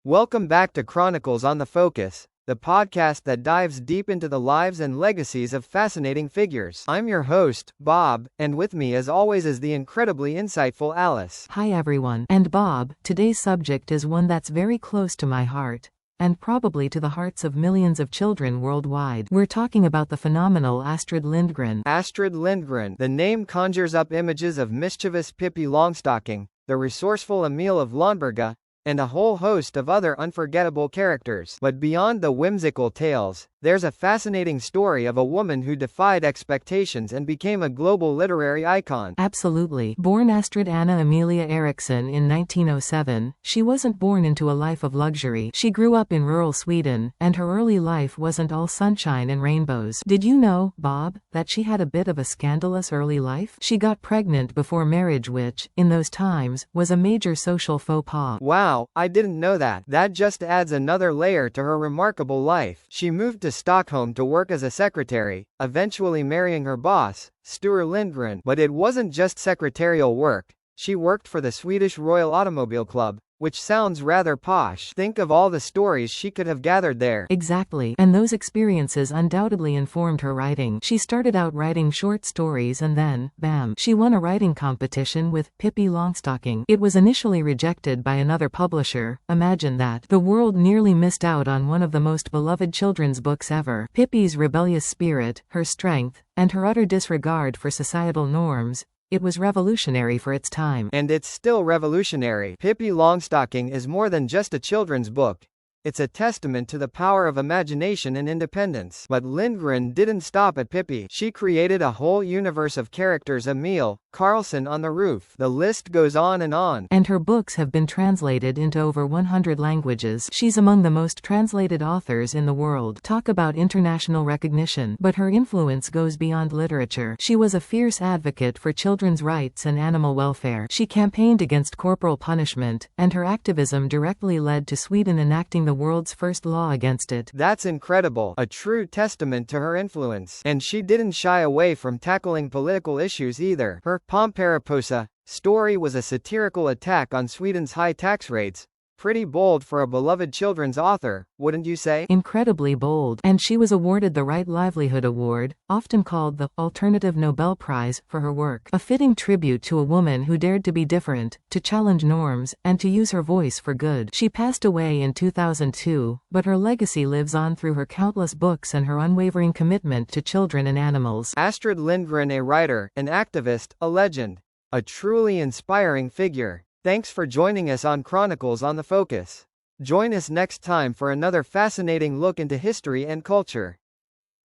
Welcome back to Chronicles on the Focus, the podcast that dives deep into the lives and legacies of fascinating figures. I'm your host, Bob, and with me as always is the incredibly insightful Alice. Hi everyone. And Bob, today's subject is one that's very close to my heart, and probably to the hearts of millions of children worldwide. We're talking about the phenomenal Astrid Lindgren. Astrid Lindgren. The name conjures up images of mischievous Pippi Longstocking, the resourceful Emil of Lönneberga, and a whole host of other unforgettable characters. But beyond the whimsical tales, there's a fascinating story of a woman who defied expectations and became a global literary icon. Absolutely. Born Astrid Anna Amelia Eriksson in 1907, she wasn't born into a life of luxury. She grew up in rural Sweden, and her early life wasn't all sunshine and rainbows. Did you know, Bob, that she had a bit of a scandalous early life? She got pregnant before marriage, which, in those times, was a major social faux pas. Wow, I didn't know that. That just adds another layer to her remarkable life. She moved to Stockholm to work as a secretary, eventually marrying her boss, Sture Lindgren. But it wasn't just secretarial work. She worked for the Swedish Royal Automobile Club, which sounds rather posh. Think of all the stories she could have gathered there. Exactly. And those experiences undoubtedly informed her writing. She started out writing short stories and then, bam, she won a writing competition with Pippi Longstocking. It was initially rejected by another publisher. Imagine that. The world nearly missed out on one of the most beloved children's books ever. Pippi's rebellious spirit, her strength, and her utter disregard for societal norms. It was revolutionary for its time. And it's still revolutionary. Pippi Longstocking is more than just a children's book. It's a testament to the power of imagination and independence. But Lindgren didn't stop at Pippi. She created a whole universe of characters: Emil, Carlson on the roof. The list goes on. And her books have been translated into over 100 languages. She's among the most translated authors in the world. Talk about international recognition. But her influence goes beyond literature. She was a fierce advocate for children's rights and animal welfare. She campaigned against corporal punishment, and her activism directly led to Sweden enacting the world's first law against it. That's incredible. A true testament to her influence. And she didn't shy away from tackling political issues either. Her Pomperiposa story was a satirical attack on Sweden's high tax rates. Pretty bold for a beloved children's author, wouldn't you say? Incredibly bold. And she was awarded the Right Livelihood Award, often called the Alternative Nobel Prize, for her work. A fitting tribute to a woman who dared to be different, to challenge norms, and to use her voice for good. She passed away in 2002, but her legacy lives on through her countless books and her unwavering commitment to children and animals. Astrid Lindgren, a writer, an activist, a legend. A truly inspiring figure. Thanks for joining us on Chronicles on the Focus. Join us next time for another fascinating look into history and culture.